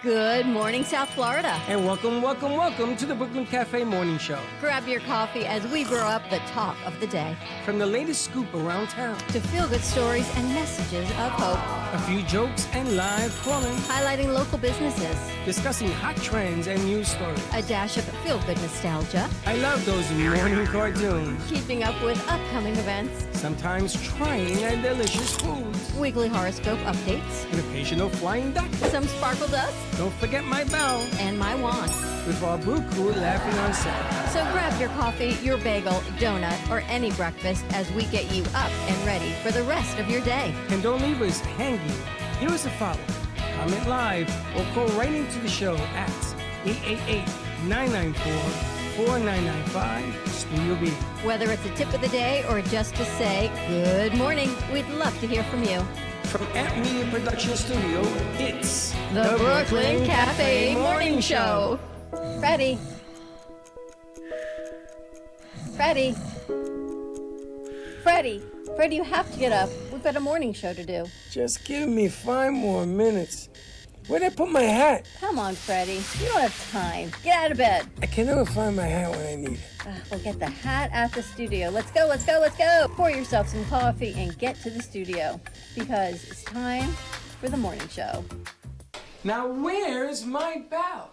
Good morning, South Florida. And welcome to the Brooklyn Cafe Morning Show. Grab your coffee as we grow up the talk of the day. From the latest scoop around town to feel-good stories and messages of hope. A few jokes and live calling. Highlighting local businesses. Discussing hot trends and news stories. A dash of feel-good nostalgia. I love those morning cartoons. Keeping up with upcoming events. Sometimes trying a delicious foods. Weekly horoscope updates. An occasional flying duck. Some sparkle dust. Don't forget my bell. And my wand. With our brew crew laughing on set. So grab your coffee, your bagel, donut, or any breakfast as we get you up and ready for the rest of your day. And don't leave us hanging. Give us a follow. Comment live or call right into the show at 888-994-4995 Studio B. Whether it's a tip of the day or just to say good morning, we'd love to hear from you. From Amp Media Production Studio, it's the Brooklyn Cafe Morning Show. Freddie, you have to get up. We've got a morning show to do. Just give me 5 more minutes. Where'd I put my hat? Come on, Freddie. You don't have time. Get out of bed. I can never find my hat when I need it. We'll get the hat at the studio. Let's go. Pour yourself some coffee and get to the studio because it's time for the morning show. Now where's my bell?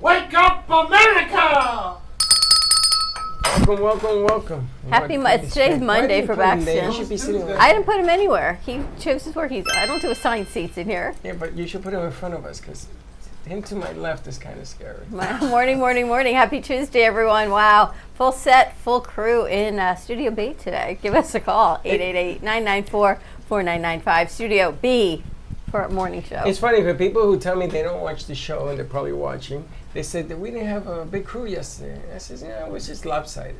Wake up, America! Welcome. Today's Monday for Baxton. You should be sitting I didn't put him anywhere. He chooses where he's. I don't do assigned seats in here. Yeah, but you should put him in front of us because him to my left is kind of scary. Morning. Happy Tuesday, everyone. Wow. Full set, full crew in Studio B today. Give us a call, 888-994-4995. Studio B for our morning show. It's funny for people who tell me they don't watch the show and they're probably watching. They said that we didn't have a big crew yesterday. I said, it was just lopsided.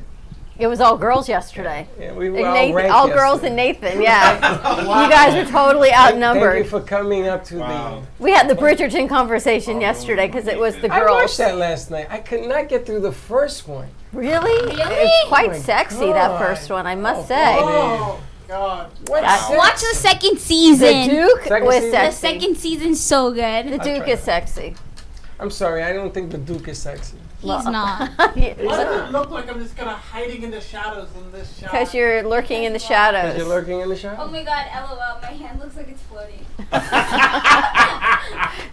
It was all girls yesterday. Yeah, we were all girls and Nathan, yeah. Wow. You guys were totally outnumbered. Thank you for coming up to the... We had the Bridgerton conversation yesterday because it was the girls. I watched that last night. I could not get through the first one. Really? It was quite sexy, that first one, I must say. Oh, God. Watch the second season. The Duke was sexy. The second season's so good. The Duke is sexy. I'm sorry, I don't think the Duke is sexy. He's not. Why does it look like I'm just kind of hiding in the shadows in this shot? Because you're lurking in the shadows. Because you're lurking in the shadows? Oh my God, LOL, my hand looks like it's floating.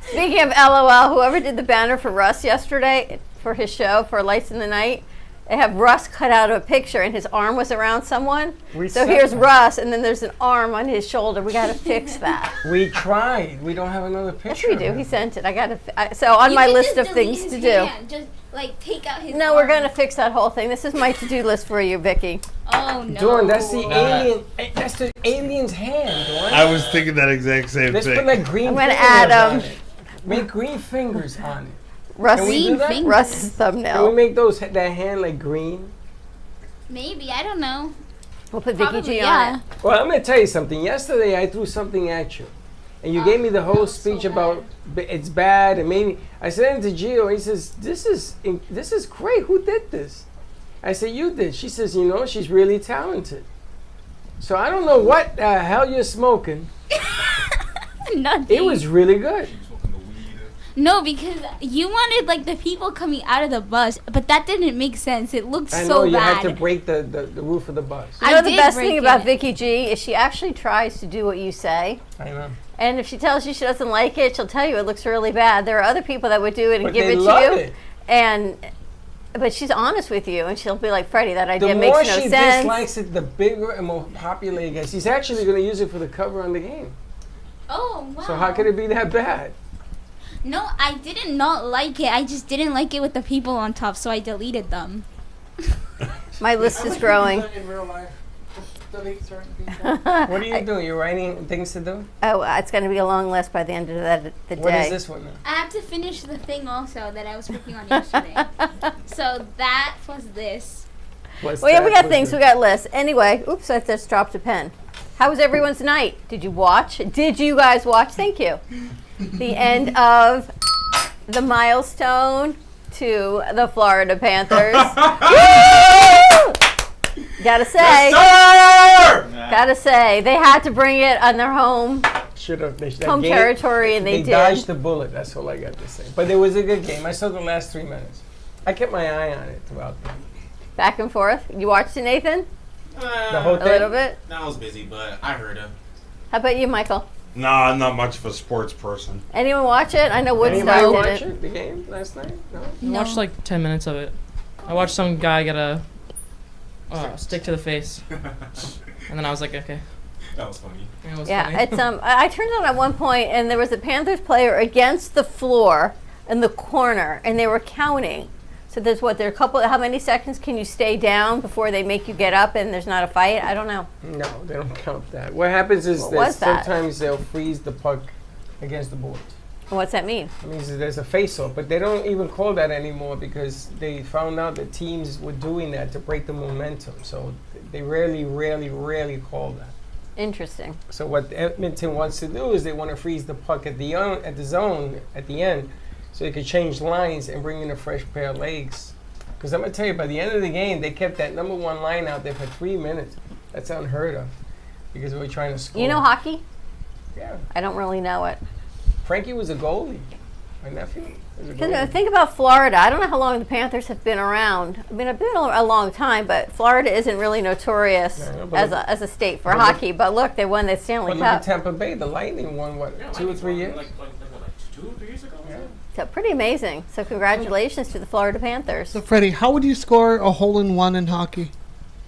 Speaking of LOL, whoever did the banner for Russ yesterday for his show, for Lights in the Night, they have Russ cut out of a picture and his arm was around someone. So here's Russ and then there's an arm on his shoulder. We got to fix that. We tried. We don't have another picture. Yes, we do. He sent it. I got to. So on my list of things to do. Just like take out his. No, we're going to fix that whole thing. This is my to-do list for you, Vicky. Oh no. Dawn, that's the alien. That's the alien's hand, Dawn. I was thinking that exact same Let's thing. put like green. I'm going to fingers add on it. Make green fingers on it. Russ's thumbnail. Can we make that hand like green? Maybe, I don't know. We'll put Probably, Vicky G on it. Well, I'm going to tell you something. Yesterday, I threw something at you. And you gave me the whole speech about it's bad and maybe. I sent it to Gio. He says, this is great. Who did this? I said, you did. She says, she's really talented. So I don't know what the hell you're smoking. Nothing. It was really good. No, because you wanted like the people coming out of the bus, but that didn't make sense. It looked I so know you bad. had to break the roof of the bus. You know the best thing about Vicky G is she actually tries to do what you say. I know. And if she tells you she doesn't like it, she'll tell you it looks really bad. There are other people that would do it and But give they it to love you. it. But she's honest with you, and she'll be like, Freddie, that idea The makes more no she sense. dislikes it, the bigger and more popular it gets. She's actually going to use it for the cover on the game. Oh, wow. So how could it be that bad? No, I didn't not like it. I just didn't like it with the people on top, so I deleted them. My list is growing. In real life. Just delete certain people. What are you doing? You're writing things to do? Oh, it's going to be a long list by the end of the day. What is this one now? I have to finish the thing also that I was working on yesterday. So that was this. What's Well, yeah, that? we got What's things. this? We got lists. Anyway, oops, I just dropped a pen. How was everyone's night? Did you watch? Did you guys watch? Thank you. The end of the milestone to the Florida Panthers. Gotta say, gotta say, they had to bring it on their home home territory, and they did. Dodged the bullet. That's all I got to say. But it was a good game. I saw the last 3 minutes. I kept my eye on it throughout. Back and forth. You watched it, Nathan? The whole A thing. little bit. No, I was busy, but I heard him. How about you, Michael? No, I'm not much of a sports person. Anyone watch it? I know Anybody Woodstock watch did it. it? The game last night? No. I watched like 10 minutes of it. I watched some guy get a stick to the face, and then I was like, okay. That was funny. It was Yeah, funny. it's I turned on at one point, and there was a Panthers player against the floor in the corner, and they were counting. So there are a couple. How many seconds can you stay down before they make you get up and there's not a fight? I don't know. No, they don't count that. What happens is What that was that? sometimes they'll freeze the puck against the boards. What's that mean? It means that there's a face-off, but they don't even call that anymore because they found out that teams were doing that to break the momentum. So they rarely call that. Interesting. So what Edmonton wants to do is they want to freeze the puck at the zone at the end, so they could change lines and bring in a fresh pair of legs. Because I'm gonna tell you, by the end of the game, they kept that number one line out there for 3 minutes. That's unheard of because they were trying to score. You know hockey? Yeah. I don't really know it. Frankie was a goalie. My nephew was a Because goalie. think about Florida. I don't know how long the Panthers have been around. I mean, it's been a long time, but Florida isn't really notorious No, but as a state for but hockey. But look, they won the Stanley But look at Cup. Tampa Bay. The Lightning won, what, 2 or 3 years? Like 2 or 3 years ago? Yeah. So pretty amazing. So congratulations to the Florida Panthers. So, Freddie, how would you score a hole-in-one in hockey?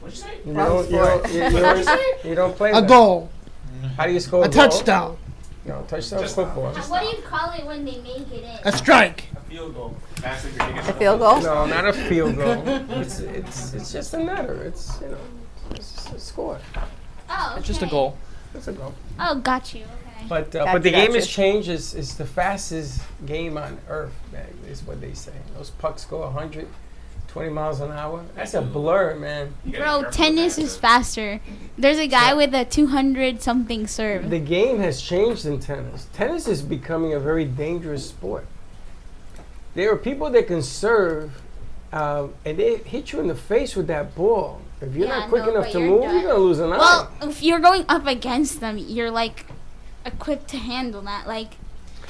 What'd you say? You don't play A that. goal. How do you score A touchdown. No, touchdown football. What do you call it when they make it in? A strike. A field goal. That's what you're thinking. A field goal? No, not a field goal. It's just a netter. It's it's a score. Oh, okay. It's just a goal. It's a goal. Oh, got you. Okay. But Gotcha, the game gotcha. has changed. It's the fastest game on earth. Man, is what they say. Those pucks go 120 miles an hour. That's a blur, man. Bro, tennis is faster. There's a guy with a 200-something serve. The game has changed in tennis. Tennis is becoming a very dangerous sport. There are people that can serve, and they hit you in the face with that ball. If you're not quick enough to move, you're gonna lose an eye. Well, if you're going up against them, you're like equipped to handle that. Like,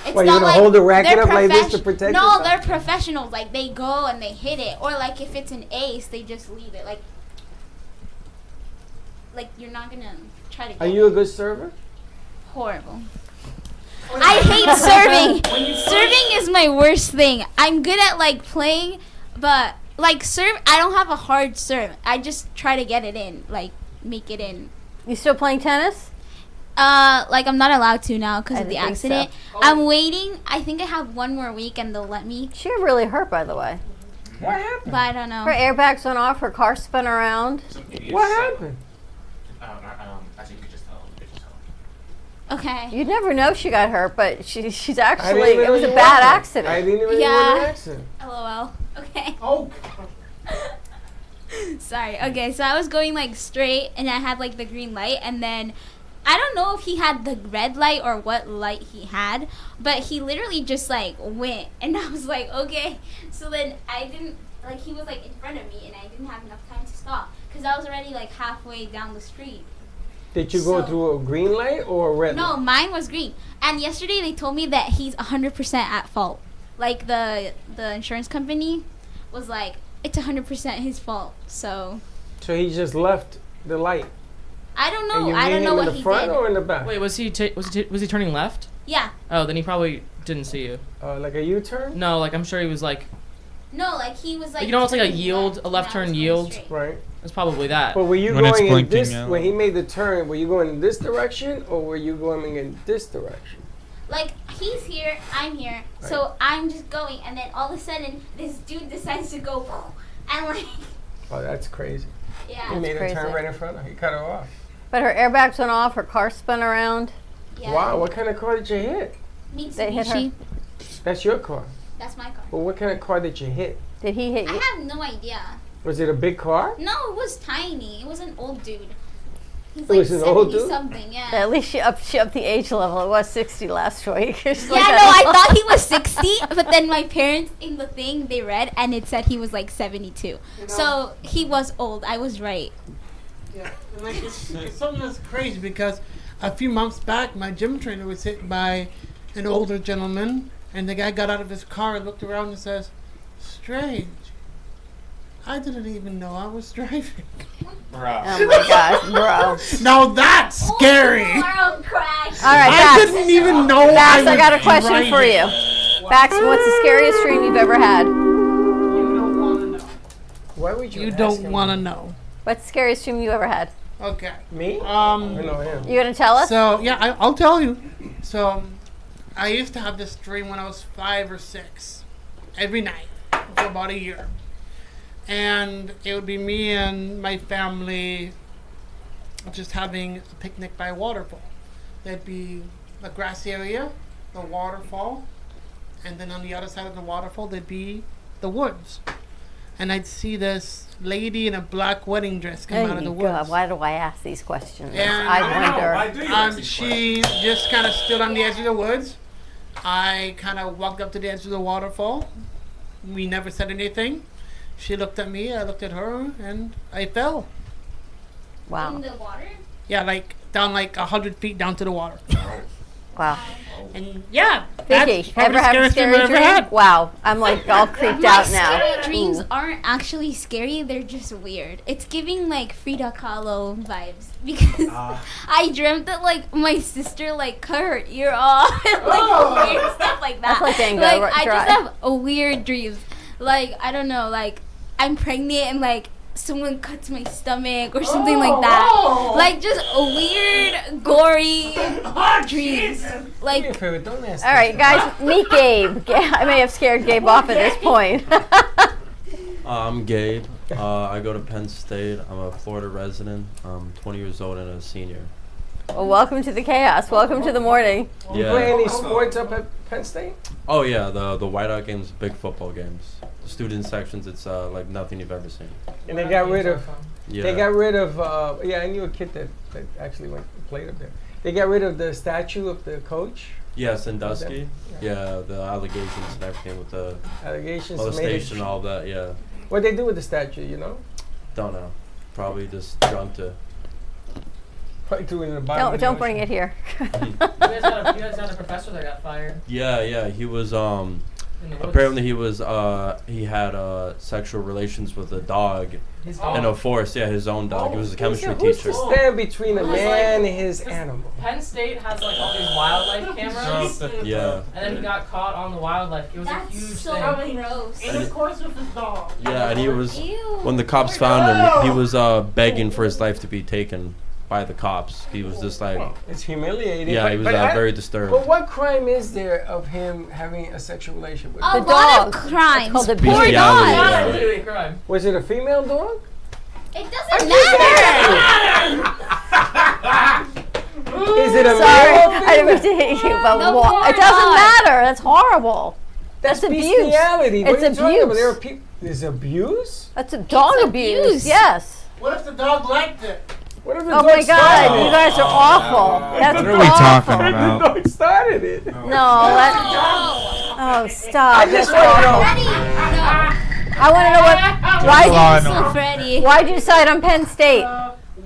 it's Well, not you're gonna like hold the racket they're up like this to protect No, yourself? they're professionals. Like, they go and they hit it, or like if it's an ace, they just leave it. Like you're not gonna try to. Are get you a it. good server? Horrible. I hate serving. Serving is my worst thing. I'm good at like playing, but like serve, I don't have a hard serve. I just try to get it in, like make it in. You still playing tennis? Like I'm not allowed to now because I of the didn't think accident. so. I'm waiting. I think I have one more week and they'll let me, She got really hurt, by the way. What happened? but I don't know. Her airbags went off. Her car spun around. Some idiots. What happened? I think you just tell them. You just tell them. Okay. You'd never know she got hurt, but she's I actually, didn't even it was know a you bad were. accident. I didn't even know you were in Yeah. an accident. LOL. Okay. Oh, Sorry. Okay, so I was going like straight and I had like the green light and then I don't know if he had the red light or what light he had, but he literally just like went and I was like, okay. So then I didn't, like he was like in front of me and I didn't have enough time to stop because I was already like halfway down the street. Did you go So- through a green light or a red No, light? mine was green. And yesterday they told me that he's 100% at fault. Like the insurance company was like, it's 100% his fault. So So he just left the light. I don't And know. you I hit don't know him what in the he front did. or in the back? Wait, was he turning left? Yeah. Oh, then he probably didn't see you. Like a U-turn? No, like I'm sure he was like, No, like he was like. you know, it's like a turning yield, left a left and I was turn going yield. straight. Right. It's probably that. But were you When it's going in blinking this, yellow. when he made the turn, were you going in this direction or were you going in this direction? Like he's here, I'm here, so I'm just going, and then all of a sudden this dude decides to go, and like, Oh, that's crazy. He yeah, made crazy. a turn right in front of her. He cut her off. But her airbags went off. Her car spun around. yeah. Wow, what kind of car did you hit? They hit her. Mitsubishi. That's your car. That's my car. But what kind of car did you hit? Did he hit I you? have no idea. Was it a big car? No, it was tiny. It was an old dude. He's It like was an old 70 dude? something, yeah. At least she upped the age level. It was 60 last week. She's like, Yeah, no, I thought he was 60, but then my parents in the thing they read and it said he was like 72. So he was old. I was right. Yeah, and like it's something that's crazy because a few months back, my gym trainer was hit by an older gentleman, and the guy got out of his car and looked around and says, "Strange. I didn't even know I was driving." Bruh. Oh my gosh, bro. Now that's scary. Oh, crash. All right, I Bax. didn't even know Bax, I was got a question for driving. you. Bax, what's the scariest dream you've ever had? You don't want to know. Why would you You ask don't him want to that? know. What's the scariest dream you ever had? Okay. Me? I know him. You gonna tell us? So yeah, I'll tell you. So I used to have this dream when I was 5 or 6, every night for about a year, and it would be me and my family just having a picnic by a waterfall. There'd be a grassy area, the waterfall, and then on the other side of the waterfall there'd be the woods. And I'd see this lady in a black wedding dress come out of the woods. God, why do I ask these questions? And I Why wonder. do you ask these She just kind of stood on the edge of the woods. I kind of walked up to the edge of the waterfall. We never said anything. She looked at me, I looked at her, and I fell. In Wow. the water? Yeah, like down like 100 feet down to the water. Wow. And yeah, Vicky, that's ever have a scary I've dream? ever had. Wow, I'm like all creeped My out now. scary dreams Ooh. aren't actually scary. They're just weird. It's giving like Frida Kahlo vibes because I dreamt that like my sister like cut her ear off and like weird stuff like that. That's like Django, Like I dry. just have a weird dreams. Like I don't know. Like I'm pregnant and like someone cuts my stomach or something like that. Like just weird, gory dreams. Like Do me a favor, don't ask All right, guys, meet Gabe. I may have scared Gabe off at this point. I'm Gabe. I go to Penn State. I'm a Florida resident. I'm 20 years old and a senior. Well, welcome to the chaos. Welcome to the morning. You play any sports up at Penn State? Oh yeah, the whiteout games, big football games. The student sections, it's like nothing you've ever seen. And they got rid of. Yeah. They got rid of. Yeah, I knew a kid that actually went and played up there. They got rid of the statue of the coach. Yeah, Sandusky. Yeah, the allegations and everything with the Allegations. molestation, all that. Yeah. What they do with the statue, you know? Don't know. Probably just drunk to. Probably threw it in the bottom. Don't bring it here. You guys had a professor that got fired. Yeah. He was In the woods. apparently he had sexual relations with a dog His in dog. a forest. Yeah, his own dog. He was a chemistry Who's teacher. to stand between a It was man like- and his animal? Penn State has like all these wildlife cameras, Yeah. and then he got caught on the wildlife. It was a huge so thing. gross. In his course with his dog. Yeah, and he was Ew. when the cops found him, he was begging for his life to be taken by the cops. He was just like, It's humiliating. yeah, he was very disturbed. But what crime is there of him having a sexual relation with? A The lot of dog. crimes. It's called the Poor bestiality, dog. yeah. Literally a crime. Was it a female dog? It doesn't matter. Is it a Sorry, male? I didn't mean to hit you, but The it doesn't poor dog. matter. That's horrible. That's abuse. Bestiality. What It's are you talking about? abuse. There are people. There's abuse. That's a dog abuse. abuse. Yes. What if the dog liked it? What if the Oh dog my God, started you it? guys are awful. That's What are we awful. talking The about? dog started it. No, oh stop. I just want to know. Freddy. No. I want to know what. Law and So order. Freddy. Why'd you decide on Penn State?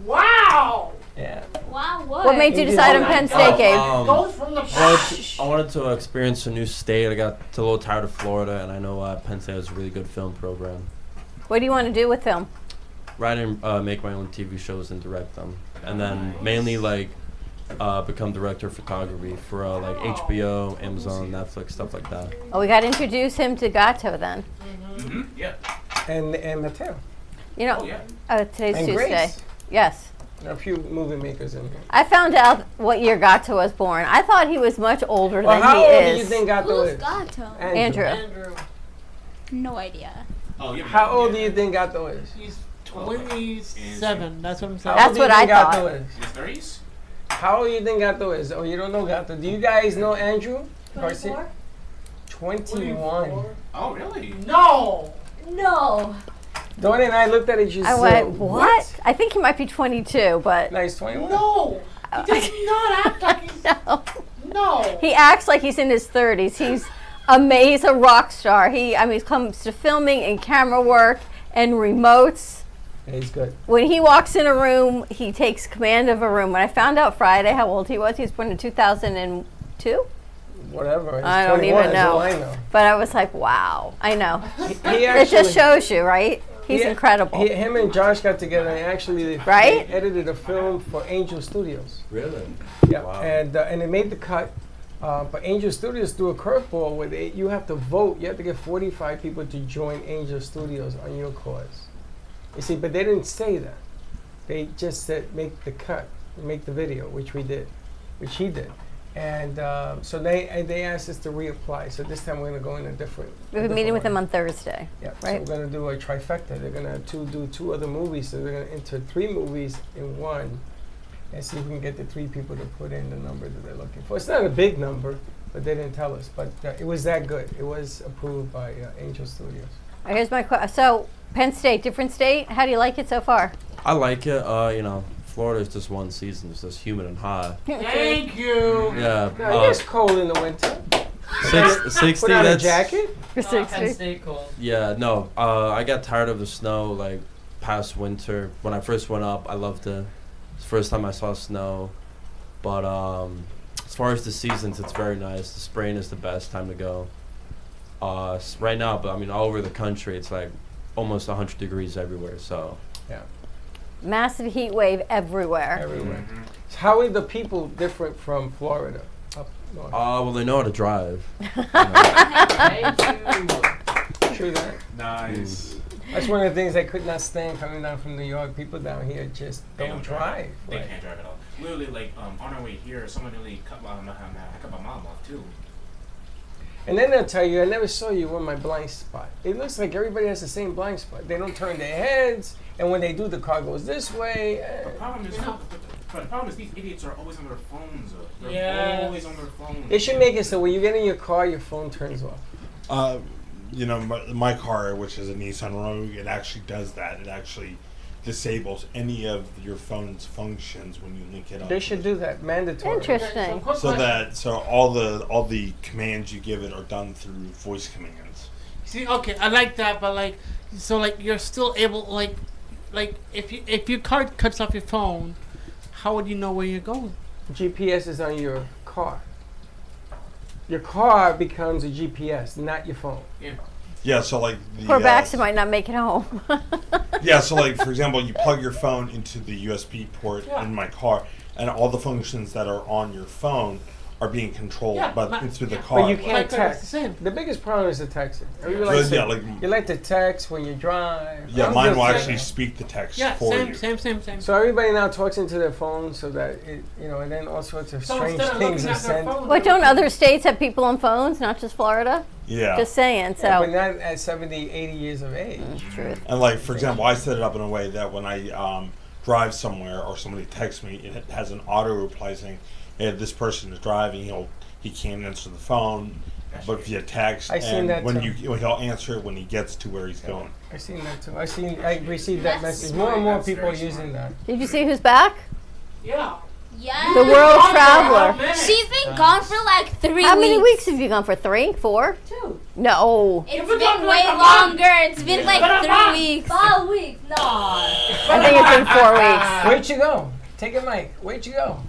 Wow! Yeah. Wow, what? What made you decide on Penn State, Gabe? Goes from the I wanted to experience a new state. I got a little tired of Florida, and I know Penn State has a really good film program. What do you want to do with film? Write and make my own TV shows and direct them, and then mainly like become director of photography for like HBO, Amazon, Netflix, stuff like that. Oh, we got to introduce him to Gato then. Yeah. And Mateo. You know, Oh, yeah. today's And Tuesday. Grace. Yes. There are a few movie makers in here. I found out what year Gato was born. I thought he was much older Well, than how he old do is. you think Gato Who's is? Gato? Andrew. Andrew. No idea. Oh, yeah. How old do you think Gato is? He's 27. That's what I'm saying. How That's old do you what I think Gato thought. is? In his 30s? How old do you think Gato is? Oh, you don't know Gato. Do you guys know Andrew Garcia? 21. Oh, really? No! No. Donna and I looked at each other. I went, what? I think he might be 22, but No, he's 21. No! He does not act like he's. no. No! He acts like he's in his 30s. He's a rock star. He comes to filming and camera work and remotes. Yeah, he's good. When he walks in a room, he takes command of a room. When I found out Friday how old he was born in 2002. Whatever. He's I don't 21, even that's all know. I know. But I was like, wow. I know. He It just shows you, right? He's he- incredible. Him and Josh got together and actually Right? they edited a film for Angel Studios. Really? Yeah, Wow. and it made the cut. But Angel Studios threw a curveball where you have to vote. You have to get 45 people to join Angel Studios on your cause. You see, but they didn't say that. They just said make the cut, make the video, which we did, which he did. And so they asked us to reapply. So this time we're going to go in a different. We have a meeting with him on Thursday. Yeah, right? so we're going to do a trifecta. They're going to do 2 other movies. So they're going to enter 3 movies in one and see if we can get the 3 people to put in the number that they're looking for. It's not a big number, but they didn't tell us. But it was that good. It was approved by Angel Studios. All right, here's my question. So, Penn State, different state. How do you like it so far? I like it. You know, Florida is just one season. It's just humid and hot. Thank you! Yeah. No, it gets cold in the winter. 60. Put on a That's jacket. Penn State cold. Yeah. No. I got tired of the snow like past winter. When I first went up, I loved it. It's the first time I saw snow. But as far as the seasons, it's very nice. The spring is the best time to go. Right now, but I mean, all over the country, it's like almost 100 degrees everywhere. So Yeah. Massive heat wave everywhere. Everywhere. So how are the people different from Florida? Up north? well, they know how to drive. True that. Nice. That's one of the things I could not stand coming down from New York. People down here just They don't drive. They Like, can't drive at all. Literally, like on our way here, someone nearly cut my mom off too. and then they'll tell you, I never saw you in my blind spot. It looks like everybody has the same blind spot. They don't turn their heads, and when they do, the car goes this way. The problem is, but the problem is these idiots are always on their phones. They're Yes. always on their phones. They should make it so when you get in your car, your phone turns off. You know, my car, which is a Nissan Rogue, it actually does that. It actually disables any of your phone's functions when you link it up. They should do that, mandatory. Interesting. So all the commands you give it are done through voice commands. See, okay, I like that, but like, so like you're still able, like if your car cuts off your phone, how would you know where you're going? GPS is on your car. Your car becomes a GPS, not your phone. Yeah, so like the Poor Baxter might not make it home. yeah, so like for example, you plug your phone into the USB port in my car, and all the functions that are on your phone are being controlled through the car. But you can't Like, text. same. The biggest problem is the texting. You like to text when you drive. Yeah, I'm mine will guilty. actually speak the text Yeah, for you. same. So everybody now talks into their phone so that it, and then all sorts of So strange instead of things looking are at their sent. phone, What, don't other states have people on phones, not just Florida? Yeah. Just saying. So Yeah, but not at 70, 80 years of age. truth. And like for example, I set it up in a way that when I drive somewhere or somebody texts me, it has an auto reply saying, "Hey, this person is driving. He can't answer the phone, but via text, I seen that when too. he'll answer it when he gets to where he's going." I've seen that too. I received that message. More and more people are using that. Did you see who's back? Yeah. Yeah. The world traveler. She's been gone for like 3 weeks. How many weeks have you gone for? 3, 4? 2. No. It's been been gone for way like a month. longer. It's been like 3 weeks. 5 weeks. No. I think it's been 4 weeks. Where'd you go? Take a mic. Where'd you go?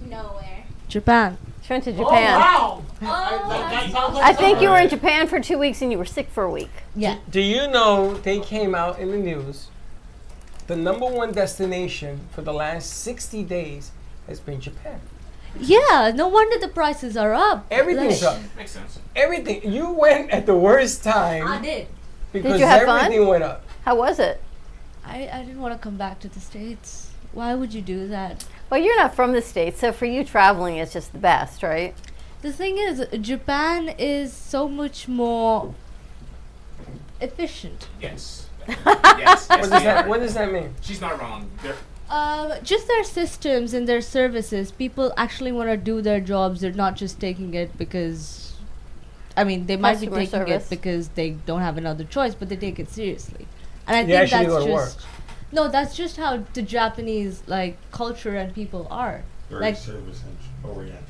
Nowhere. Japan. She went to Oh, Japan. wow. Oh. That sounds like I think you were in something. Japan for 2 weeks and you were sick for a week. Yeah. Do you know they came out in the news? The number one destination for the last 60 days has been Japan. Yeah, no wonder the prices are up. Everything's up. Makes sense. Everything. You went at the worst time. I did. Because you have fun? everything went up. How was it? I didn't want to come back to the States. Why would you do that? Well, you're not from the States, so for you, traveling is just the best, right? The thing is, Japan is so much more efficient. Yes. Yes. What does that mean? She's not wrong. Just their systems and their services. People actually want to do their jobs. They're not just taking it because, I mean, they might be Customer taking service. it because they don't have another choice, but they take it seriously. And I They think actually that's go to just no, that's just how the Japanese like culture and people are. Very Like service oriented.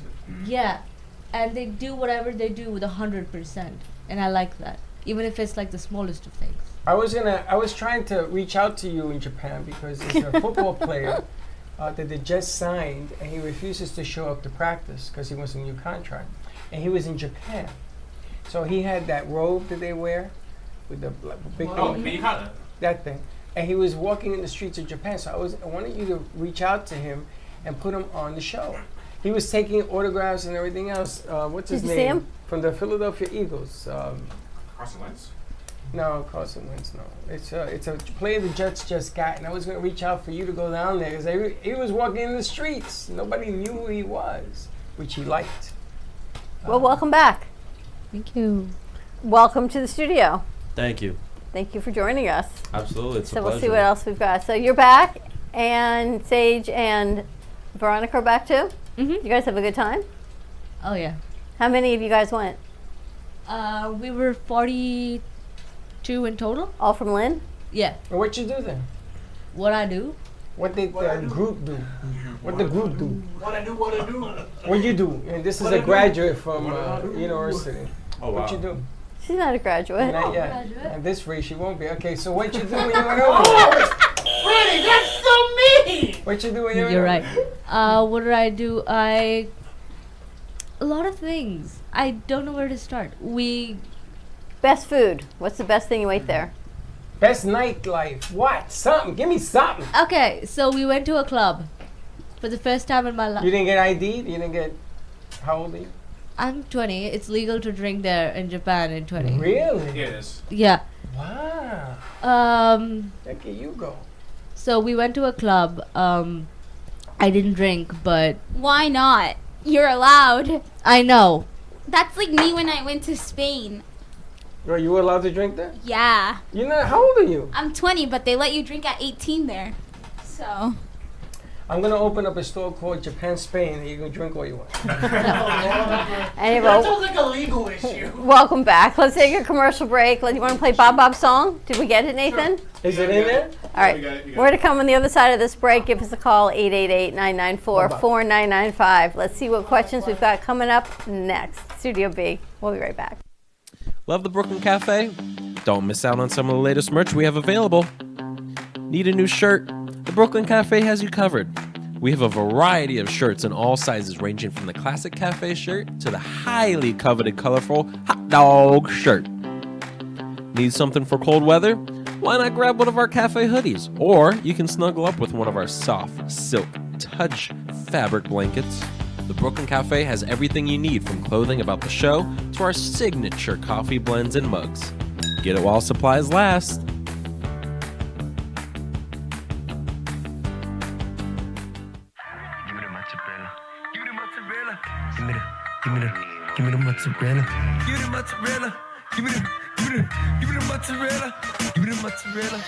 yeah, and they do whatever they do with 100%, and I like that. Even if it's like the smallest of things. I was trying to reach out to you in Japan because there's a football player that they just signed, and he refuses to show up to practice because he wants a new contract, and he was in Japan, so he had that robe that they wear with the big thing, that thing, and he was walking in the streets of Japan. So I wanted you to reach out to him and put him on the show. He was taking autographs and everything else. What's his Did name? you see him? From the Philadelphia Eagles. Carson Wentz. No, Carson Wentz, no. It's a player the Jets just got, and I was going to reach out for you to go down there because he was walking in the streets. Nobody knew who he was, which he liked. Well, welcome back. Thank you. Welcome to the studio. Thank you. Thank you for joining us. Absolutely, it's So a pleasure. we'll see what else we've got. So you're back, and Sage and Veronica are back too? Mhm. You guys have a good time? Oh yeah. How many of you guys went? We were 42 in total. All from Lynn? Yeah. And what you do then? What I do? What did the group do? What the group do? What I do. What you do? And this is What a I do? graduate from university. Oh, wow. What you do? She's not a graduate. Not yet. graduate. At this rate, she won't be. Okay, so what you do when you went over there? Freddie, that's so mean. What you do when you went You're over right. What did I do? I A lot of things. I don't know where to start. Best food. What's the best thing you ate there? Best nightlife. What? Something. Give me something. Okay, so we went to a club for the first time in my life. You didn't get ID? You didn't get... How old are you? I'm 20. It's legal to drink there in Japan in 20. Really? Yeah, it is. Yeah. Wow. Okay, you go. So we went to a club. I didn't drink, but... Why not? You're allowed. I know. That's like me when I went to Spain. Bro, you were allowed to drink there? Yeah. You know, how old are you? I'm 20, but they let you drink at 18 there. So. I'm going to open up a store called Japan Spain and you can drink all you want. Anyway, That sounds like a legal issue. welcome back. Let's take a commercial break. You want to play Bob Bob's song? Did we get it, Nathan? Is it in there? All right. We're going to come on the other side of this break. Give us a call, 888-994-4995. Let's see what questions we've got coming up next. Studio B. We'll be right back. Love the Brooklyn Cafe? Don't miss out on some of the latest merch we have available. Need a new shirt? The Brooklyn Cafe has you covered. We have a variety of shirts in all sizes, ranging from the classic cafe shirt to the highly coveted colorful hot dog shirt. Need something for cold weather? Why not grab one of our cafe hoodies? Or you can snuggle up with one of our soft silk touch fabric blankets. The Brooklyn Cafe has everything you need, from clothing about the show to our signature coffee blends and mugs. Get it while supplies last. Give me the mozzarella. Give me the mozzarella. Give me the mozzarella. Give me the mozzarella.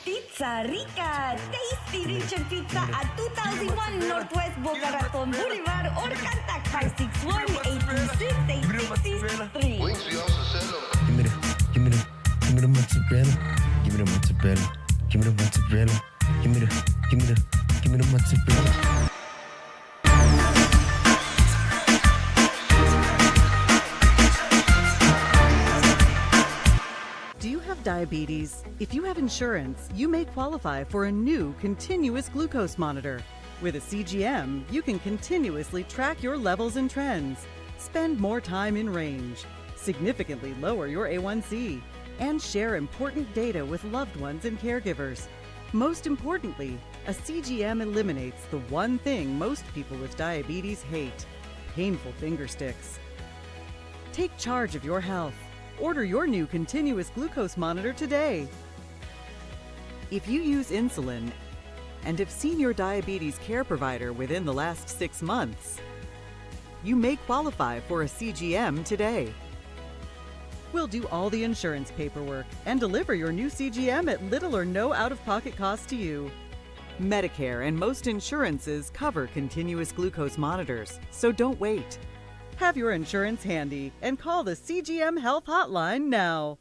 Pizza Rica, tasty rich and pizza at 2001 Northwest Boca Raton Boulevard or contact 561-826-8663. Give me the mozzarella. Give me the mozzarella. Give me the mozzarella. Give me the mozzarella. Do you have diabetes? If you have insurance, you may qualify for a new continuous glucose monitor. With a CGM, you can continuously track your levels and trends, spend more time in range, significantly lower your A1C, and share important data with loved ones and caregivers. Most importantly, a CGM eliminates the one thing most people with diabetes hate: painful finger sticks. Take charge of your health. Order your new continuous glucose monitor today. If you use insulin and have seen your diabetes care provider within the last 6 months, you may qualify for a CGM today. We'll do all the insurance paperwork and deliver your new CGM at little or no out-of-pocket cost to you. Medicare and most insurances cover continuous glucose monitors, so don't wait. Have your insurance handy and call the CGM Health Hotline now.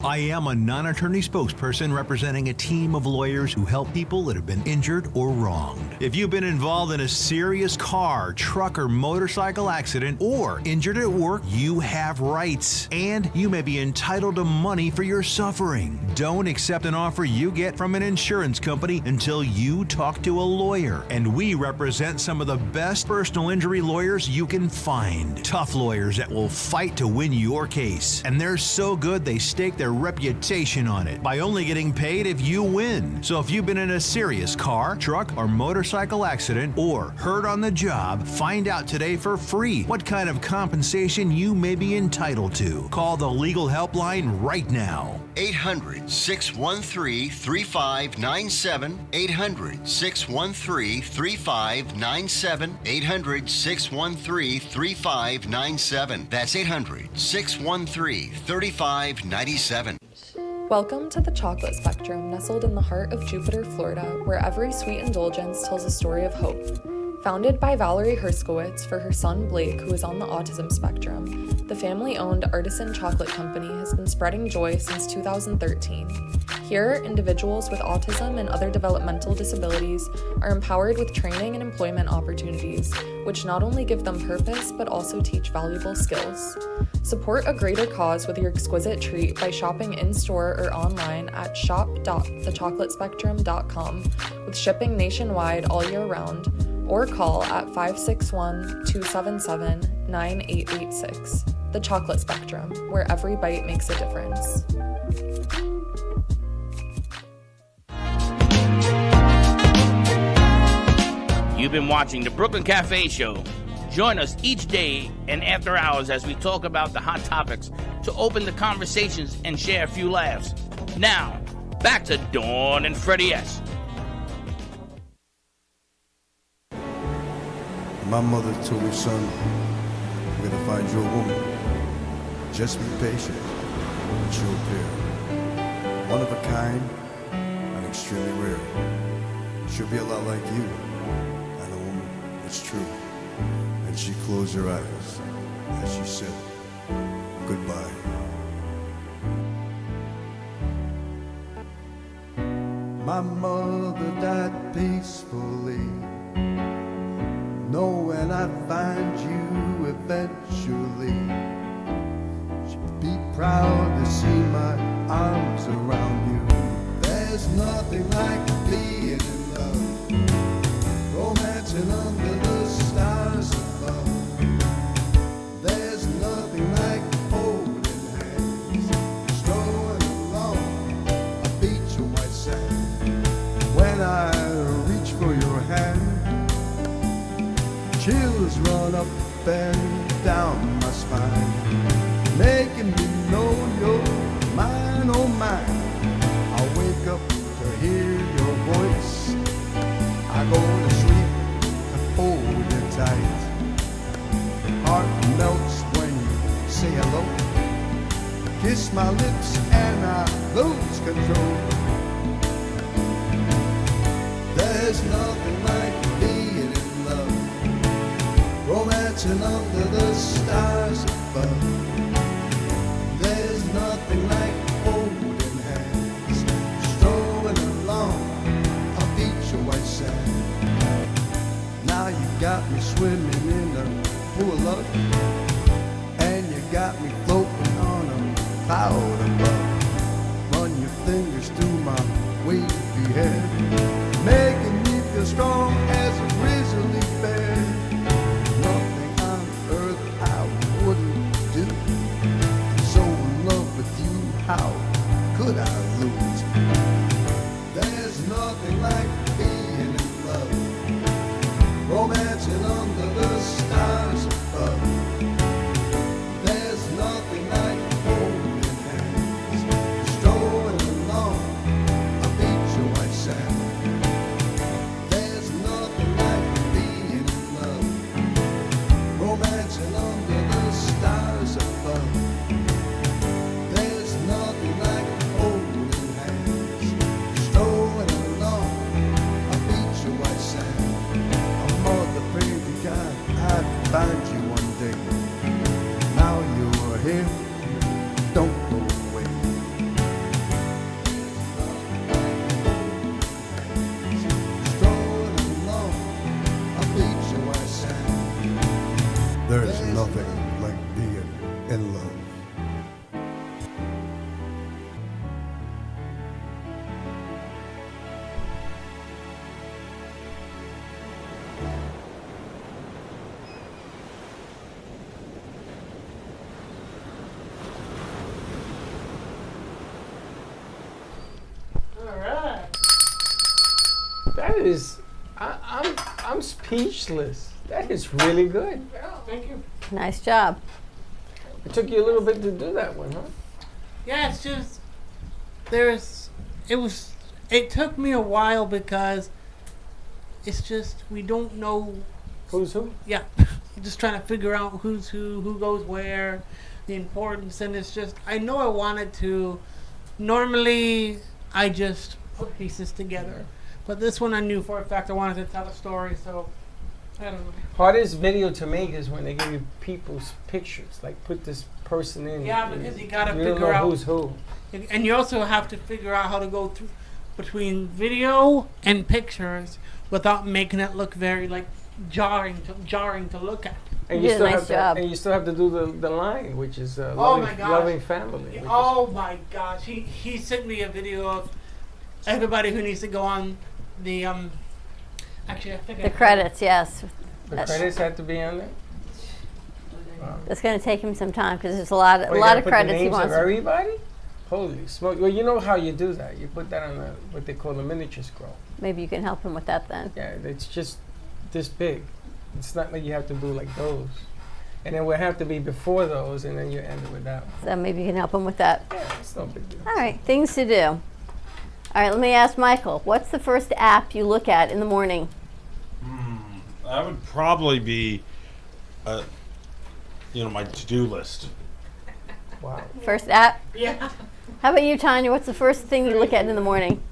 I am a non-attorney spokesperson representing a team of lawyers who help people that have been injured or wronged. If you've been involved in a serious car, truck, or motorcycle accident or injured at work, you have rights, and you may be entitled to money for your suffering. Don't accept an offer you get from an insurance company until you talk to a lawyer. And we represent some of the best personal injury lawyers you can find. Tough lawyers that will fight to win your case. And they're so good they stake their reputation on it by only getting paid if you win. So if you've been in a serious car, truck, or motorcycle accident or hurt on the job, find out today for free what kind of compensation you may be entitled to. Call the legal helpline right now. 800-613-3597. 800-613-3597. 800-613-3597. That's 800-613-3597. Welcome to the Chocolate Spectrum, nestled in the heart of Jupiter, Florida, where every sweet indulgence tells a story of hope. Founded by Valerie Herskowitz for her son Blake, who is on the autism spectrum, the family-owned Artisan Chocolate Company has been spreading joy since 2013. Here, individuals with autism and other developmental disabilities are empowered with training and employment opportunities, which not only give them purpose, but also teach valuable skills. Support a greater cause with your exquisite treat by shopping in-store or online at shop.thechocolatespectrum.com, with shipping nationwide all year round, or call at 561-277-9886. The Chocolate Spectrum, where every bite makes a difference. You've been watching the Brooklyn Cafe Show. Join us each day and after hours as we talk about the hot topics to open the conversations and share a few laughs. Now, back to Dawn and Freddie S. My mother told me, son, we're gonna find you a woman. Just be patient, and she'll appear. One of a kind and extremely rare. She'll be a lot like you, and a woman that's true. And she closed her eyes as she said, goodbye. My mother died peacefully, knowing I'd find you eventually. She'd be proud to see my arms around you. There's nothing like being in love, romancing under the stars above. There's nothing like holding hands, strolling along a beach of white sand. When I reach for your hand, chills run up and down my spine, making me know you're mine, oh mine. I wake up to hear your voice, I go to sleep to hold you tight. Heart melts when you say hello, kiss my lips and I lose control. There's nothing like being in love, romancing under the stars above. There's nothing like holding hands, strolling along a beach of white sand. Now you got me swimming in a pool of love, and you got me floating on a cloud above. Run your fingers through my wavy hair, making me feel strong as a grizzly bear. Nothing on earth I wouldn't do. I'm so in love with you, how could I lose? There's nothing like being in love, romancing under the stars above. There's nothing like holding hands, strolling along a beach of white sand. There's nothing like being in love, romancing under the stars above. There's nothing like holding hands, strolling along a beach of white sand. I'm mother prayed to God I'd find you one day. Now you're here, don't go away. Strolling along a beach of white sand. There's nothing like being in love. That is, I'm speechless. That is really good. Thank you. Nice job. It took you a little bit to do that one, huh? Yeah, it's just it took me a while because it's just we don't know who's who. Yeah, just trying to figure out who's who goes where, the importance, and it's just I know I wanted to. Normally, I just put pieces together, but this one I knew for a fact I wanted to tell a story, so I don't know. Hardest video to make is when they give you people's pictures, like put this person in. Yeah, because you gotta you don't figure know out who's who. And you also have to figure out how to go through between video and pictures without making it look very like jarring to look at. And you still have to, and you still have to do the line, which is loving family. Oh my gosh, he sent me a video of everybody who needs to go on the Actually, I think The credits, yes. The credits have to be on there. Wow. It's going to take him some time because there's a lot of You gotta put credits the he names wants. of everybody. Holy smoke! Well, you know how you do that. You put that on what they call the miniature scroll. Maybe you can help him with that then. Yeah, it's just this big. It's not like you have to do like those. And then we'll have to be before those, and then you end it with that one. So maybe you can help him with that. Yeah, it's no big deal. All right, things to do. All right, let me ask Michael. What's the first app you look at in the morning? That would probably be, my to-do list. Wow. First app? Yeah. How about you, Tanya? What's the first thing you look at in the morning?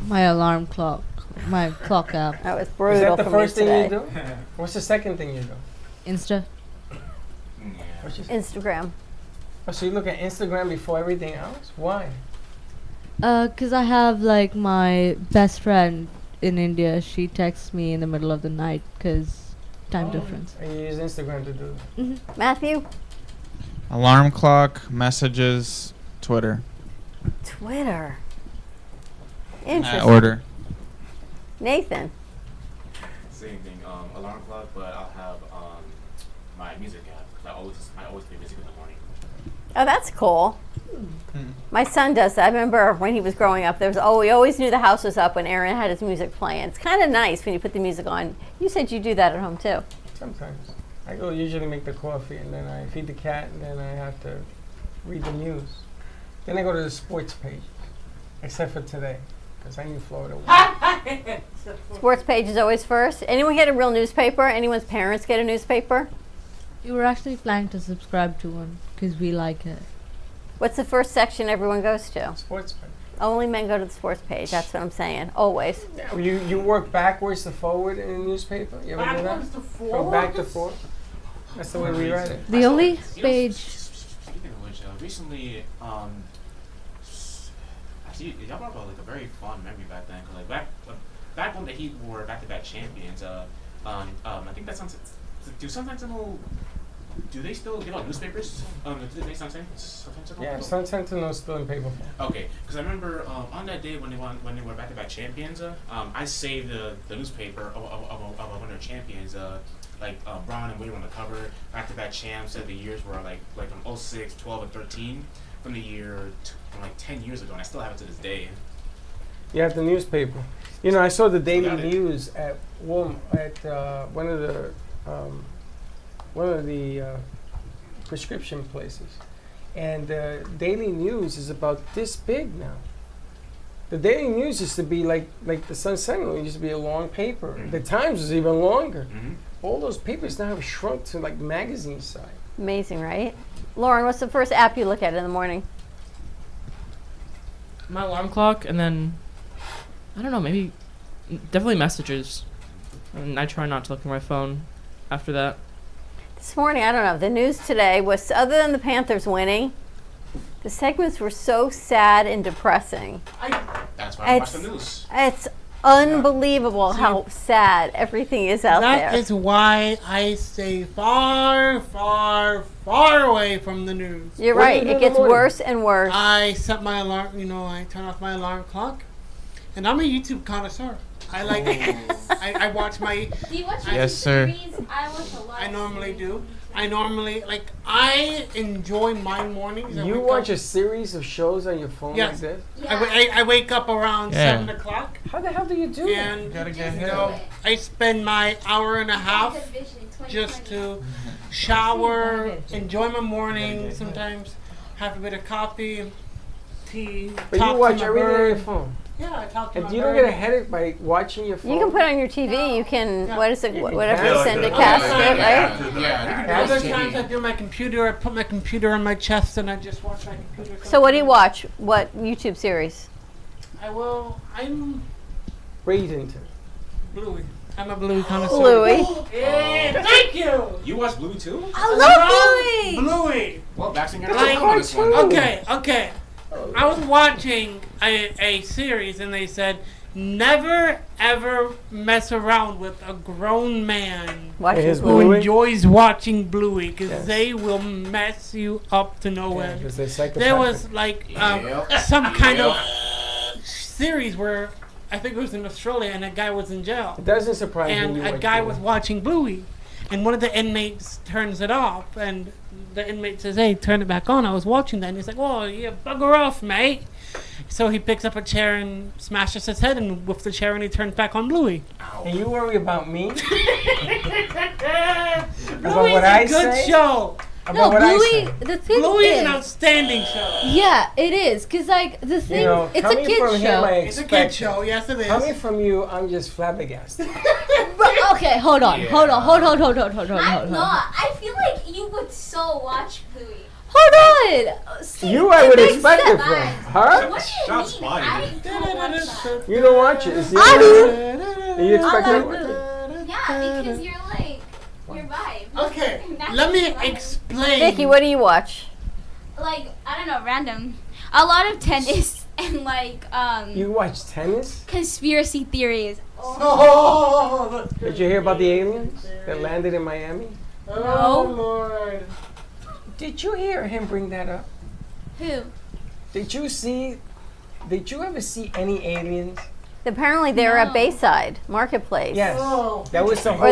My alarm clock. My clock app. That was Is brutal that the for first me thing today. you do? What's the second thing you do? Insta. Instagram. Oh, so you look at Instagram before everything else? Why? 'Cause I have like my best friend in India. She texts me in the middle of the night 'cause time difference. And you use Instagram to do that. Matthew? Alarm clock, messages, Twitter. Twitter. In that Interesting. order. Nathan? Same thing. Alarm clock, but I'll have my music app because I always play music in the morning. Oh, that's cool. My son does that. I remember when he was growing up, we always knew the house was up when Aaron had his music playing. It's kind of nice when you put the music on. You said you do that at home too. Sometimes. I go usually make the coffee, and then I feed the cat, and then I have to read the news. Then I go to the sports page, except for today, because I need Florida. Sports page is always first. Anyone get a real newspaper? Anyone's parents get a newspaper? We were actually planning to subscribe to one 'cause we like it. What's the first section everyone goes to? Sports page. Only men go to the sports page. That's what I'm saying. Always. You work backwards to forward in a newspaper? You ever do that? Backwards to From back to forth? That's the way we write it. The only page. Speaking of which, recently, actually, y'all brought up like a very fun memory back then. 'Cause like back when the Heat were back-to-back champions, I think that sounds. Do they still give out newspapers? Do they Sun Sentinel? Yeah, Sun Sentinel is still in paper form. Okay, because I remember on that day when they were back-to-back champions, I saved the newspaper of when they're champions. Brown and Wade on the cover, back-to-back champs. Said the years were like from 06, 12, and 13 from the year from like 10 years ago, and I still have it to this day. You have the newspaper. You know, I saw the Daily Got it. News at one of the prescription places, and Daily News is about this big now. The Daily News used to be like the Sun Sentinel. It used to be a long paper. Mm-hmm. The Times was even longer. All those papers now have shrunk to like magazine size. Amazing, right? Lauren, what's the first app you look at in the morning? My alarm clock, and then I don't know, maybe definitely messages. And I try not to look at my phone after that. This morning, I don't know. The news today was, other than the Panthers winning, the segments were so sad and depressing. That's why I watch the news. It's unbelievable how sad everything is out there. That is why I stay far, far, far away from the news. You're right. It gets worse and worse. I set my alarm, I turn off my alarm clock. And I'm a YouTube connoisseur. I like I watch my... Do you watch Yes, sir. series? I watch a lot. I normally do. I enjoy my mornings. You watch a series of shows on your phone like this? I wake up around 7 o'clock. How the hell do you do and, that? Gotta get I spend my hour and a half just to shower, enjoy my morning, sometimes have a bit of coffee, tea, But talk you to watch my everything on bird. your phone. Yeah, I talk to And my you don't bird. get a headache by watching your phone? You can put on your TV. You can, what is it, You can whatever cast you it. send to Yeah, cast it, right? Yeah. Other times I do my computer, I put my computer on my chest and I just watch my computer. So what do you watch? What YouTube series? I'm Read into Bluey. I'm a Bluey connoisseur. Bluey. Yeah, thank you! You watch Bluey too? I love Bluey! Well, Baxter got Like, on this one. okay. I was watching a series and they said, never ever mess around with a grown man who enjoys watching Bluey because they will mess you up to no end. 'cause they're There was like some kind of series where I think it was in Australia, and a guy was in jail. It doesn't surprise me. And you a watch guy Bluey. was watching Bluey, and one of the inmates turns it off, and the inmate says, "Hey, turn it back on. I was watching that." And he's like, "Oh, you bugger off, mate." So he picks up a chair and smashes his head, and with the chair, and he turns back on Bluey. And you worry about me? About Bluey's what a I good say? show. About what I Bluey. say? The thing Bluey is is, an outstanding show. yeah, it is. Cause like the thing, know, it's a coming kid from him, show. I It's a expect kid show. Yes, it is. Coming from you, I'm just flabbergasted. But, okay, hold on. I feel like you would so watch Bluey. Hold on. See, You, I it would makes expect it sense. from her. What do you mean? I don't watch that. You don't watch it. It's the I only- do. You expect I me to like watch it? Yeah, because you're like your vibe. Okay, That's let me your vibe. explain. Vicky, what do you watch? Like I don't know, random. A lot of tennis and like You watch tennis? conspiracy theories. Oh, Did you hear about the aliens that landed in Miami? oh Lord. Did you hear him bring that up? Who? Did you ever see any aliens? Apparently they were at No. Bayside Marketplace. Yes. Oh. That was the Or whole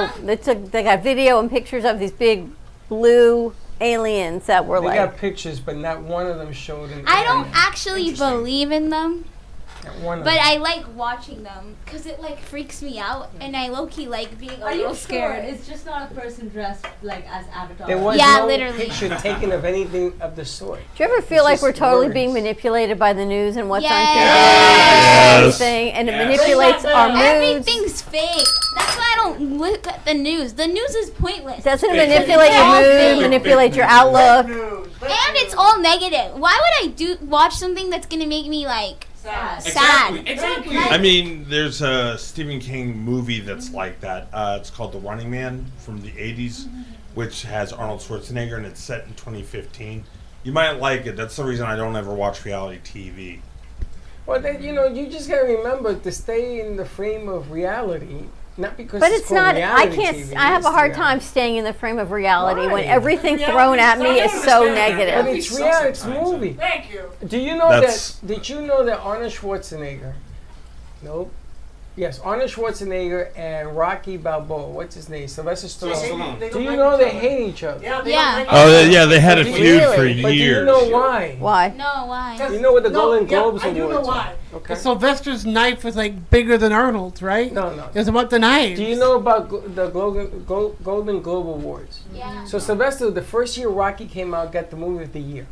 conspiracy. they got video and pictures of these big blue aliens that were They like. got pictures, but not one of them showed an I don't alien. actually believe in them, Not one of but them. I like watching them because it like freaks me out, and I low key like being a Are you little scared? scared. It's just not a person dressed like as Avatar. There was Yeah, no literally. picture taken of anything of the sort. Do you ever feel It's like we're just totally words. being manipulated by the news and what's on TV Yes. and everything, and it manipulates our moods? Everything's fake. That's why I don't look at the news. The news is pointless. Doesn't it Because manipulate it's your all mood, fake. manipulate your outlook? And it's all negative. Why would I watch something that's gonna make me like sad? Exactly. I mean, there's a Stephen King movie that's like that. It's called The Running Man from the 80s, which has Arnold Schwarzenegger, and it's set in 2015. You might like it. That's the reason I don't ever watch reality TV. Well, then, you just gotta remember to stay in the frame of reality. Not because But it's it's called not. I reality can't. TV, I have it's a hard reality. time staying in the frame of reality Why? when everything Reality thrown at me is sucks. so But negative. it's reality. It's a movie. Thank you. Do you know That's- that? Did you know that Arnold Schwarzenegger? Nope. Yes, Arnold Schwarzenegger and Rocky Balboa. What's his name? Sylvester Stallone. They Do don't you like know each they other. hate each other? Yeah. Yeah. Oh, yeah, they had a Really? feud for But do you years. know why? Why? No, why? You know what the No, Golden yeah, Globes I do know Awards why. are? Okay. Because Sylvester's knife was like bigger than Arnold's, right? No. It was about the knife. Do you know about the Golden Globe Awards? Yeah. So Sylvester, the first year Rocky came out, got the movie of the year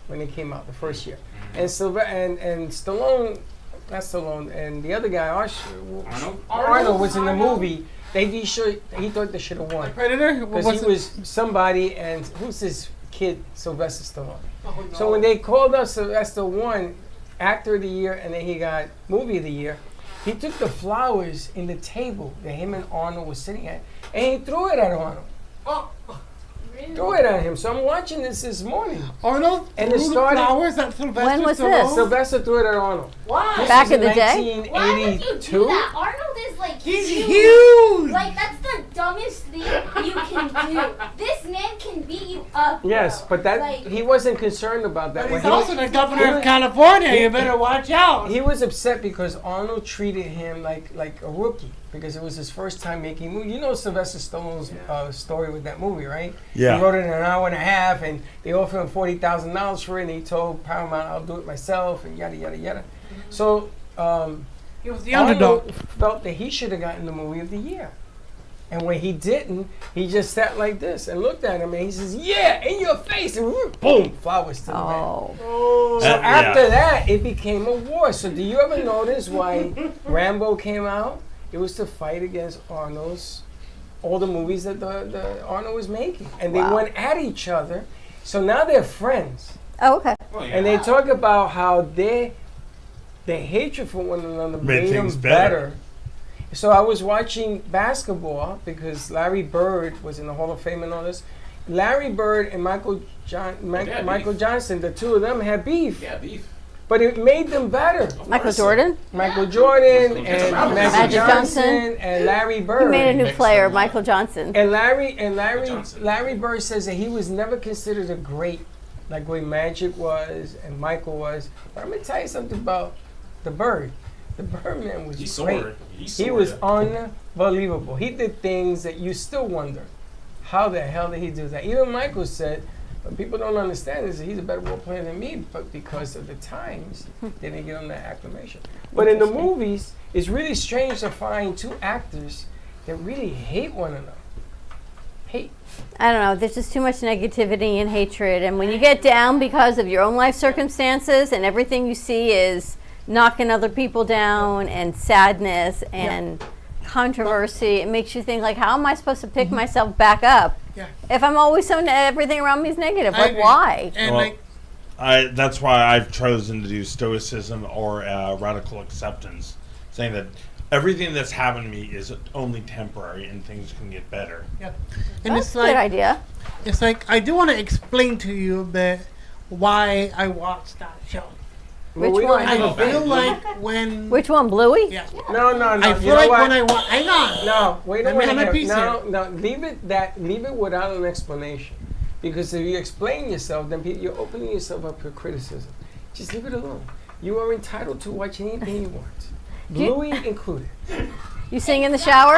when it came out, the first year. And and Stallone, not Stallone, and the other guy, Arnold was in the movie. He thought they should have won. Predator? Because he was somebody, and who's this kid, Sylvester Stallone? Oh, no. So when they called up Sylvester won Actor of the Year, and then he got Movie of the Year, he took the flowers in the table that him and Arnold was sitting at, and he threw it at Arnold. Threw it at him. So I'm watching this morning. Arnold And threw it the started. flowers at Sylvester When was Stallone? this? Sylvester threw it at Arnold. Why? This Back was in the day? Why would you do 1982. that? Arnold is like He's huge. Like that's the dumbest thing you can do. This man can beat you up. Yes, bro. but that Like, he wasn't concerned about that. But When he's also the governor of he- California. You better watch out. He was upset because Arnold treated him like a rookie because it was his first time making movies. You know Sylvester Stallone's story with that movie, right? Yeah. He wrote it in an hour and a half, and they offered him $40,000 for it, and he told Paramount, "I'll do it myself," and yada yada yada. So He was the underdog. Arnold felt that he should have gotten the movie of the year. And when he didn't, he just sat like this and looked at him, and he says, "Yeah, in your face!" And boom, flowers to the man. Oh. So after that, it became a war. So do you ever notice why Rambo came out? It was to fight against all the movies that the Arnold was making, and they Wow. went at each other. So now they're friends, Oh, okay. and they talk about how their hatred for one another Made made them things better. better. So I was watching basketball because Larry Bird was in the Hall of Fame and all this. Larry Bird and Michael Johnson, the two of them had beef. Yeah, beef. But it made them better. Michael Jordan. Michael Jordan That's and right. Magic Magic Johnson Johnson. and Larry He Bird. made a new player, Michael Johnson. And Larry Johnson. Bird says that he was never considered a great like way Magic was and Michael was. But I'm gonna tell you something about The Bird. The Birdman was He great. soared. He was unbelievable. He did things that you still wonder, how the hell did he do that? Even Michael said, what people don't understand is that he's a better role player than me, but because of the times, they didn't give him that acclamation. But in the movies, it's really strange to find two actors that really hate one another. I don't know. There's just too much negativity and hatred. And when you get down because of your own life circumstances and everything you see is knocking other people down and sadness and controversy, it makes you think, like, how am I supposed to pick myself back up if I'm always everything around me is negative? Like, why? Well, that's why I've chosen to do stoicism or radical acceptance, saying that everything that's happened to me is only temporary and things can get better. Yeah. And That's a good idea. It's like, I do want to explain to you a bit why I watched that show. Which one? I feel like when... Which one, Bluey? Yeah. No. I feel like when I watch... Hang on. No, wait a Let me have minute. my piece here. No, leave it without an explanation. Because if you explain yourself, then you're opening yourself up for criticism. Just leave it alone. You are entitled to watch anything you want. Bluey included. You sing in the shower?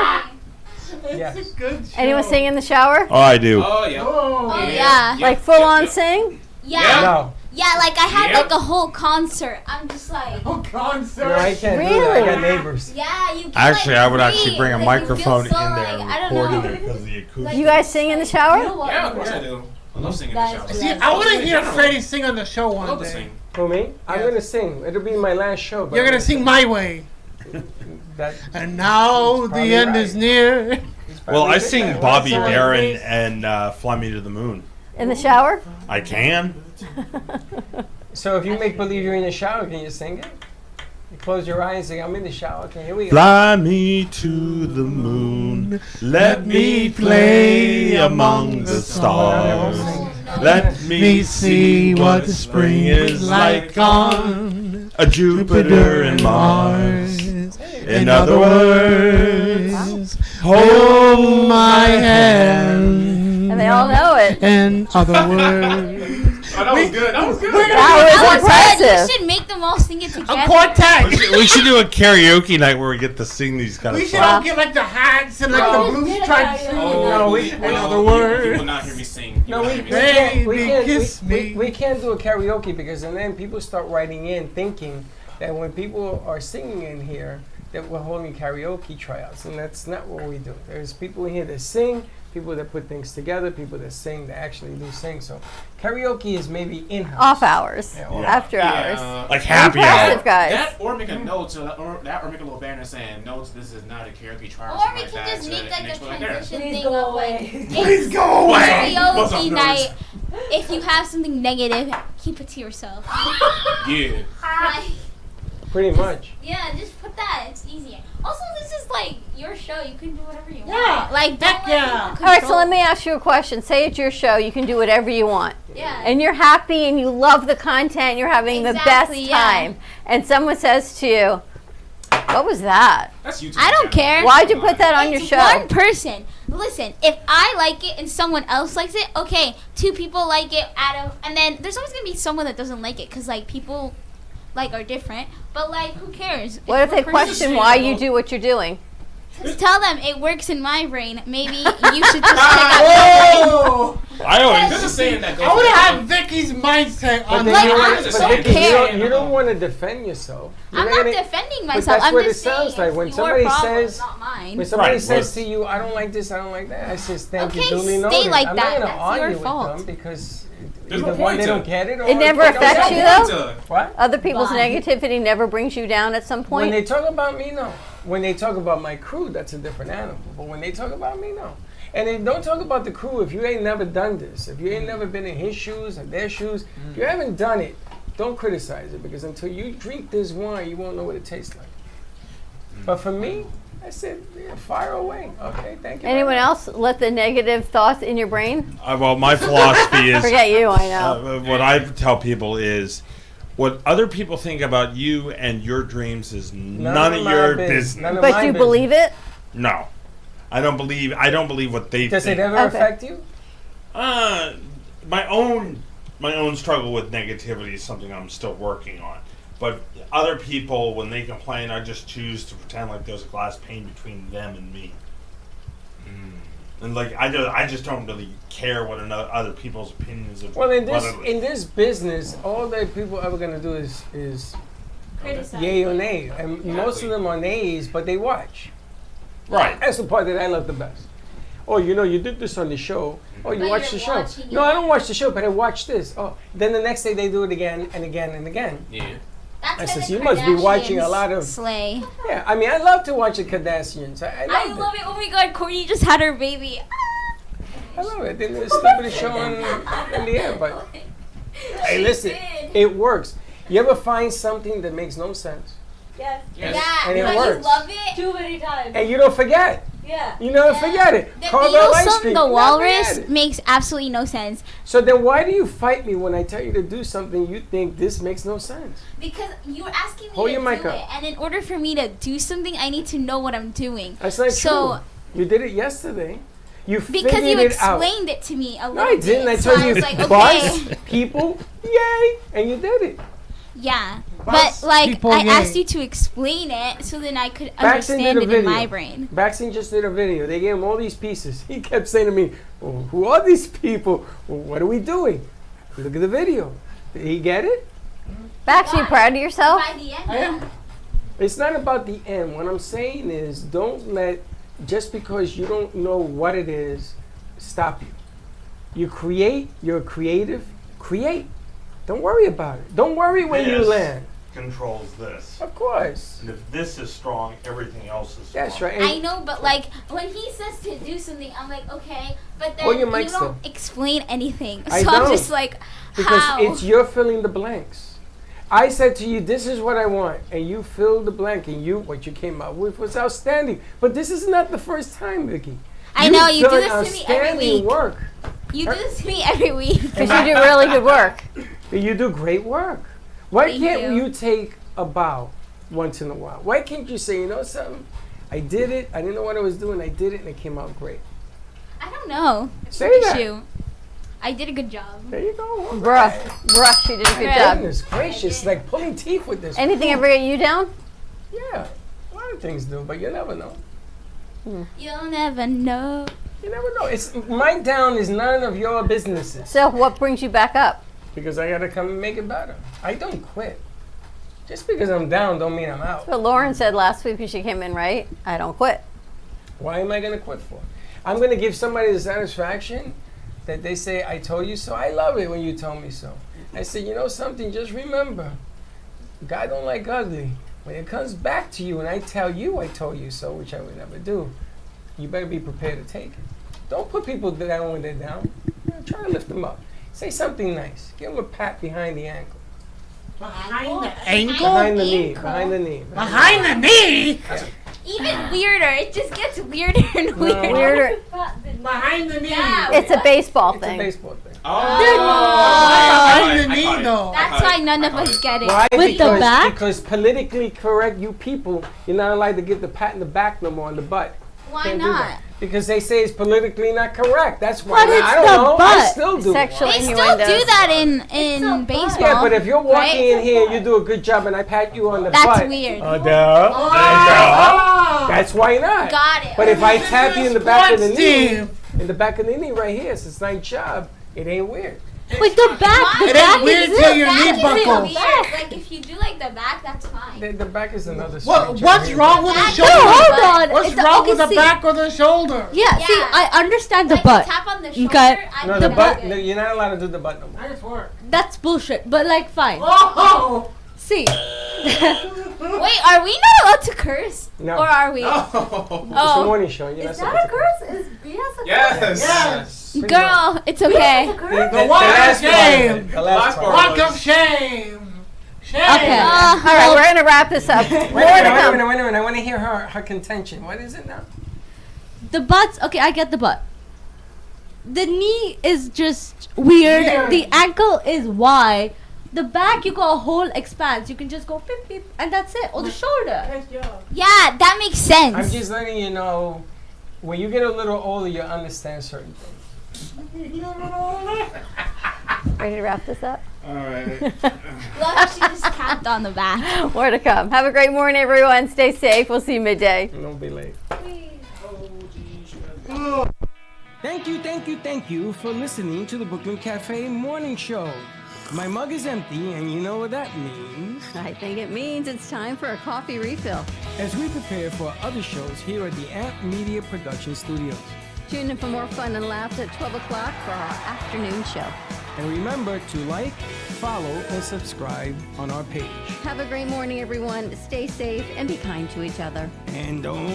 Yes. It's a good show. Anyone sing in the shower? Oh, I do. Oh, yeah. Oh, yeah. Like full on sing? Yeah. No. Yeah, like I had like a whole concert. I'm just like... concert? No, I can't do that. I got neighbors. Yeah, you get Actually, like I would actually bring a free. Like, you feel microphone so, in there like, and I don't record in know. there because of the acoustic. You guys sing in the shower? Yeah, of course I do. I love singing in the shower. See, I want to hear Freddie sing on the show I love one to day. sing. For me? I'm going to sing. It'll be my last show. but You're I'm going to sing My Way. And now the end is near. Well, I sing Bobby Darin and Fly Me to the Moon. In the shower? I can. So if you make believe you're in the shower, can you sing it? You close your eyes and say, I'm in the shower. Okay, here we go. Fly me to the moon. Let me play among the stars. Let me see what spring is like on a Jupiter and Mars. In other words, hold my hand. And they all know it. In other words. Oh, that was good. That was good. That was impressive. You should make them all sing it together. A quartet. We should do a karaoke night where we get to sing these kind We of should all songs. get like the hats and like the blue stripes. No, in other words. You will not hear me sing. No, we can't do a karaoke because and then people start writing in thinking that when people are singing in here that we're holding karaoke tryouts, and that's not what we do. There's people in here that sing, people that put things together, people that sing, that actually do sing. So karaoke is maybe in-house. Off hours. Yeah, After hours. Like happy Impressive, hour. guys. That or make a note, or make a little banner saying, "Notes, this is not a karaoke trial." Or we can just make like a transition Please thing go of like away. Please go away. karaoke night. If you have something negative, keep it to yourself. Yeah. Like, Pretty much. yeah, just put that. It's easier. Also, this is like your show. You can do whatever you Yeah. want. Like, Heck yeah. All right, so let me ask you a question. Say it's your show. You can do whatever you want. Yeah. And you're happy and you love the content. You're having the best Exactly, yeah. time. And someone says to you, what was that? That's YouTube. I don't care. Why'd you put that on your It's show? one person. Listen, if I like it and someone else likes it, okay, two people like it and then there's always gonna be someone that doesn't like it because like people like are different. But like, who cares? What if they question why you do what you're doing? Just tell them it works in my brain. Maybe you should just check out. I always This is saying that. I would have Vicky's mindset But on then Like, you I don't- just but don't Vicky, care. you don't want to defend yourself. I'm You're not gonna- defending But myself. that's I'm what it just saying sounds like it's when your somebody problem, says. not mine. When somebody Right, says well- to you, "I don't like this, I don't like that," I says, "Thank you, Okay, duly stay noted." like I'm that. not going to That's argue your with fault. them because There's either no one, point they to don't it. get it, or It never they don't affects get you, it. though? What? Other people's Why? negativity never brings you down at some When point? they talk about me, no. When they talk about my crew, that's a different animal. But when they talk about me, no. And they don't talk about the crew if you ain't never done this. If you ain't never been in his shoes or their shoes, if you haven't done it, don't criticize it because until you drink this wine, you won't know what it tastes like. But for me, I said, yeah, fire away. Okay, thank you. Anyone else let the negative thoughts in your brain? Well, my philosophy is. Forget you, I know. What I tell people is, what other people think about you and your dreams is none of your business. But you believe it? No, I don't believe what they Does think. it ever affect you? My own struggle with negativity is something I'm still working on. But other people, when they complain, I just choose to pretend like there's a glass pane between them and me. And like I just don't really care what other people's opinions of. Well, in this business, all that people ever gonna do is Criticize. yay or nay, and most of them are nays, but they watch. Right. That's the part that I love the best. Oh, you did this on the show. Oh, you But watched the you're show. watching No, it. I don't watch the show, but I watch this. Oh, then the next day they do it again and again and again. Yeah. That's I why says, the you must be watching a Kardashians lot of. slay. Yeah, I mean, I love to watch the Kardashians. I I love it. Oh my God, Courtney just had her baby. I love it. Then the stupidest show in the air, but hey, listen, it works. You ever find something that makes no sense? Yes. Yes. Yeah, And it but works. you love it. Too many times. And you don't forget. Yeah. You never forget it. The Carvel ice Nielsen, cream, the you never walrus, forget it. makes absolutely no sense. So then why do you fight me when I tell you to do something you think this makes no sense? Because you're asking me Hold to your do mic up. it, and in order for me to do something, I need to know what I'm doing. That's not so, true. You did it yesterday. You because figured you it out. explained it to me a little No, I didn't. I bit. So told I you was like, bus, okay. people, yay, and you did it. Yeah. Bus, But like people, I yay. asked you to explain it so then I could Baxton did understand a it in video. my brain. Baxton just did a video. They gave him all these pieces. He kept saying to me, well, who are these people? Well, what are we doing? Look at the video. Did he get it? Bax, you proud of yourself? By the end, It's not about the end. What I'm saying is don't let, just because you don't know what it is, stop you. You create, you're creative, create. Don't worry about it. Don't worry when you This land. controls this. Of course. And if this is strong, everything else is strong. That's right. I know, but like when he says to do something, I'm like, okay, but then Hold your you mic don't still. explain anything. I So I'm don't. just like, Because how? it's you're filling the blanks. I said to you, this is what I want, and you filled the blank, and what you came up with was outstanding. But this is not the first time, Vicky. I know, you do done this to me every outstanding week. work. You do this to me every week. Because you do really good work. You do great work. Why Thank can't you. you take a bow once in a while? Why can't you say, you know something? I did it. I didn't know what I was doing. I did it, and it came out great. I don't know. Say Look at that. you. I did a good job. There you go. Bruh, you did a good Right. job. Goodness gracious, like pulling teeth with this. Anything ever get you down? Yeah, a lot of things do, but you never know. You'll never know. You never know. It's my down is none of your businesses. So what brings you back up? Because I gotta come and make it better. I don't quit. Just because I'm down don't mean I'm out. What Lauren said last week when she came in, right? I don't quit. Why am I gonna quit for? I'm gonna give somebody the satisfaction that they say, I told you so. I love it when you tell me so. I said, you know something, just remember, God don't like ugly. When it comes back to you and I tell you I told you so, which I would never do, you better be prepared to take it. Don't put people down when they're down. Try to lift them up. Say something nice. Give them a pat behind the ankle. Behind the ankle? Behind the knee. Behind the knee. Behind the knee? Yeah. Even weirder. It just gets weirder and weirder. Weirder. Behind the knee. Yeah. It's a baseball It's a thing. baseball thing. Behind the knee, though. That's why none of us get it. Why? With the back? Because politically correct you people, you're not allowed to give the pat in the back no more on the butt. Why Can't do not? that. Because they say it's politically not correct. That's why. But it's I don't the know. I butt. still do. Sexual They still innuendos. do that in baseball. Yeah, but if you're walking right? in here, you do a good job, and I pat you on the That's butt. weird. That's why not. Got it. But if I tap you in the back of the Sports knee, team. in the back of the knee right here, it's a nice job. It ain't weird. Wait, the back, the It back ain't weird is till your Back knee is buckles. weird. Like if you do like the back, that's fine. The back is another. What, structure. what's wrong with the Back- shoulder? No, hold on. What's It's- wrong okay, with the see. back or the shoulder? Yeah, see, Yeah. I understand the Like butt. tap on the shoulder. Okay. I No, do the that. butt. No, you're not allowed to do the butt no more. Nice work. That's bullshit. But like, fine. Oh! See, Wait, are we not allowed to curse? No. Or are we? It's a Oh, morning show. You're not is supposed that a to curse? Is BS a Yes. Yes. girl, it's okay. The walk of shame. The last part. Walk of shame. Shame. Okay. All right, we're going to wrap this up. Wait More a to minute, wait a come. minute, wait a minute. I want to hear her contention. What is it now? The butt's okay. I get the butt. The knee is just weird. Weird. The ankle is wide. The back, you got a whole expanse. You can just go beep beep, and that's it. Or the shoulder. Nice job. Yeah, that makes sense. I'm just letting you know, when you get a little older, you understand certain things. Ready to wrap this up? All right. Love, she just tapped on the back. More to come. Have a great morning, everyone. Stay safe. We'll see you midday. Don't be late. Thank you for listening to the Brooklyn Cafe Morning Show. My mug is empty, and you know what that means. I think it means it's time for a coffee refill. As we prepare for other shows here at the Amp Media Production Studios. Tune in for more fun and laughs at 12 o'clock for our afternoon show. And remember to like, follow, and subscribe on our page. Have a great morning, everyone. Stay safe and be kind to each other. And don't